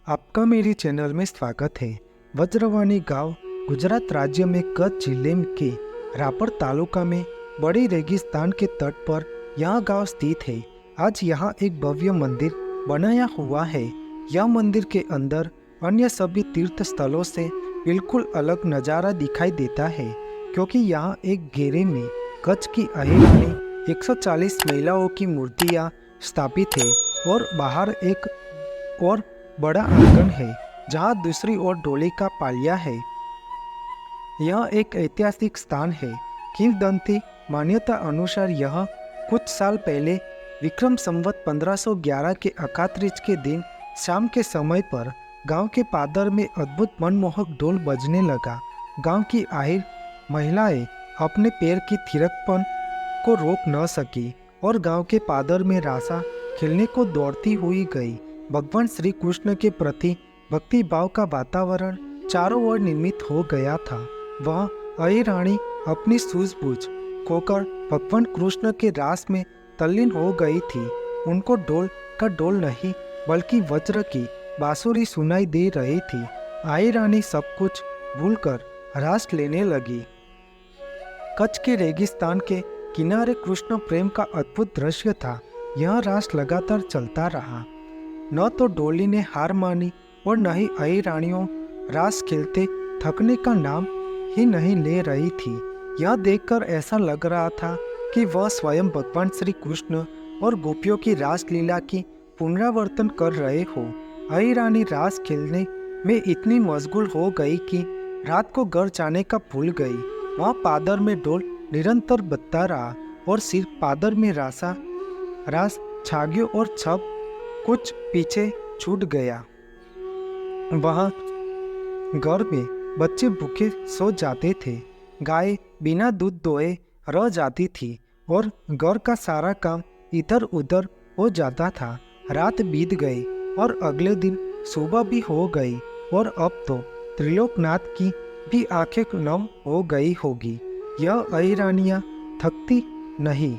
आपका मेरी चैनल में स्वागत है। वज्रवाणी गांव गुजरात राज्य में कच्छ जिले के रापर तालुका में बड़ी रेगिस्तान के तट पर यह गांव स्थित है। आज यहाँ एक भव्य मंदिर बनाया हुआ है। यह मंदिर के अंदर अन्य सभी तीर्थ स्थलों से बिल्कुल अलग नज़ारा दिखाई देता है, क्योंकि यहाँ एक घेरे में कच्छ की अहिरानी 140 महिलाओं की मूर्तियाँ स्थापित है और बाहर एक और बड़ा आंगन है जहाँ दूसरी ओर डोली का पालिया है। यह एक ऐतिहासिक स्थान है। किंवदंती मान्यता अनुसार यह कुछ साल पहले विक्रम संवत 1511 के अखात्रीज के दिन शाम के समय पर गांव के पादर में अद्भुत मनमोहक ढोल बजने लगा। गांव की आहिर महिलाएं अपने पैर की थिरकपन को रोक न सकी और गांव के पादर में रासा खेलने को दौड़ती हुई गई। भगवान श्री कृष्ण के प्रति भक्ति भाव का वातावरण चारों ओर निर्मित हो गया था। वह अहिरानी अपनी सूझबूझ खोकर भगवान कृष्ण के रास में तल्लीन हो गई थी। उनको ढोल का ढोल नहीं बल्कि वज्र की बांसुरी सुनाई दे रही थी। अहिरानी सब कुछ भूलकर रास लेने लगी। कच्छ के रेगिस्तान के किनारे कृष्ण प्रेम का अद्भुत दृश्य था। यह रास लगातार चलता रहा। न तो डोली ने हार मानी और न ही अहिरानियों रास खेलते थकने का नाम ही नहीं ले रही थी। यह देखकर ऐसा लग रहा था कि वह स्वयं भगवान श्री कृष्ण और गोपियों की रास लीला की पुनरावर्तन कर रहे हो। अहिरानी रास खेलने में इतनी मशगूल हो गई कि रात को घर जाने का भूल गई। वह पादर में ढोल निरंतर बजता रहा और सिर्फ पादर में रास छागियों और छप कुछ पीछे छूट गया। वहाँ घर में बच्चे भूखे सो जाते थे, गाय बिना दूध दोए रह जाती थी और घर का सारा काम इधर उधर हो जाता था। रात बीत गई और अगले दिन सुबह भी हो गई और अब तो त्रिलोकनाथ की भी आंखें नम हो गई होगी। यह अहिरानियाँ थकती नहीं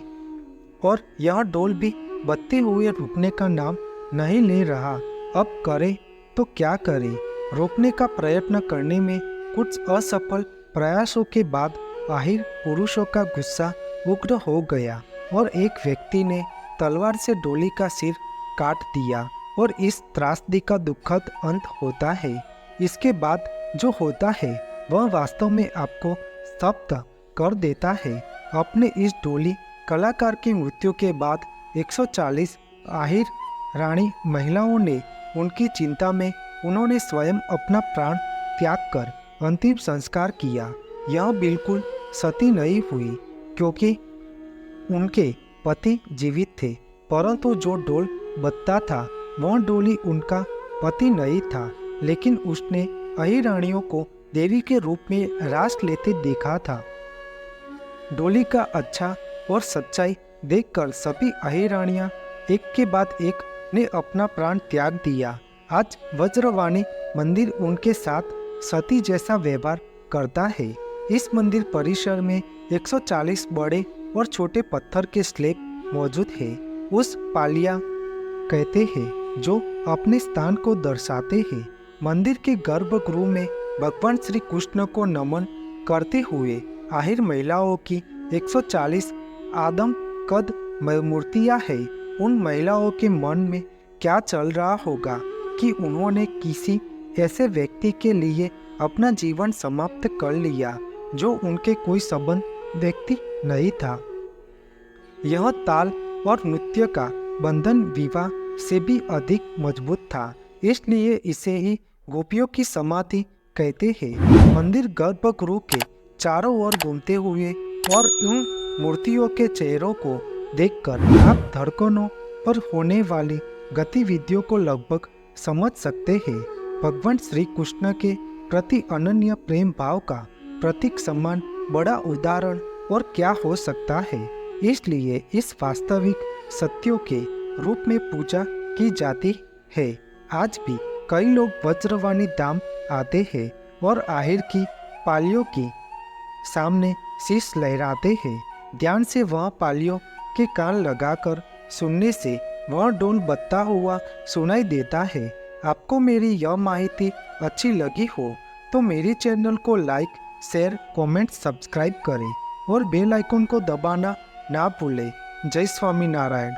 और यह डोल भी बजते हुए रुकने का नाम नहीं ले रहा। अब करे तो क्या करे। रोकने का प्रयत्न करने में कुछ असफल प्रयासों के बाद आखिर पुरुषों का गुस्सा उग्र हो गया और एक व्यक्ति ने तलवार से डोली का सिर काट दिया और इस त्रासदी का दुखद अंत होता है। इसके बाद जो होता है वह वास्तव में आपको स्तब्ध कर देता है। अपने इस डोली कलाकार की मृत्यु के बाद 140 आहिर रानी महिलाओं ने उनकी चिंता में उन्होंने स्वयं अपना प्राण त्याग कर अंतिम संस्कार किया। यह बिल्कुल सती नहीं हुई क्योंकि उनके पति जीवित थे, परंतु जो ढोल बजता था वह डोली उनका पति नहीं था, लेकिन उसने अहिरानियों को देवी के रूप में रास लेते देखा था। डोली का अच्छा और सच्चाई देखकर सभी अहिरानियां एक के बाद एक ने अपना प्राण त्याग दिया। आज वज्रवाणी मंदिर उनके साथ सती जैसा व्यवहार करता है। इस मंदिर परिसर में 140 बड़े और छोटे पत्थर के स्लैब मौजूद है। उस पालिया कहते हैं जो अपने स्थान को दर्शाते हैं। मंदिर के गर्भगृह में भगवान श्री कृष्ण को नमन करते हुए आहिर महिलाओं की 140 आदम कद मूर्तियां है। उन महिलाओं के मन में क्या चल रहा होगा कि उन्होंने किसी ऐसे व्यक्ति के लिए अपना जीवन समाप्त कर लिया जो उनके कोई संबंध व्यक्ति नहीं था। यह ताल और नृत्य का बंधन विवाह से भी अधिक मजबूत था, इसलिए इसे ही गोपियों की समाधि कहते हैं। मंदिर गर्भगृह के चारों ओर घूमते हुए और उन मूर्तियों के चेहरों को देखकर आप धड़कनों पर होने वाली गतिविधियों को लगभग समझ सकते हैं। भगवान श्री कृष्ण के प्रति अनन्य प्रेम भाव का प्रतीक सम्मान बड़ा उदाहरण और क्या हो सकता है। इसलिए इस वास्तविक सत्यों के रूप में पूजा की जाती है। आज भी कई लोग वज्रवाणी धाम आते हैं और आहिर की पालियों के सामने शीश लहराते हैं। ध्यान से वह पालियों के कान लगाकर सुनने से वह ढोल बजता हुआ सुनाई देता है। आपको मेरी यह माहिती अच्छी लगी हो तो मेरी चैनल को लाइक, शेयर, कमेंट, सब्सक्राइब करें और बेल आइकन को दबाना ना भूलें। जय स्वामीनारायण।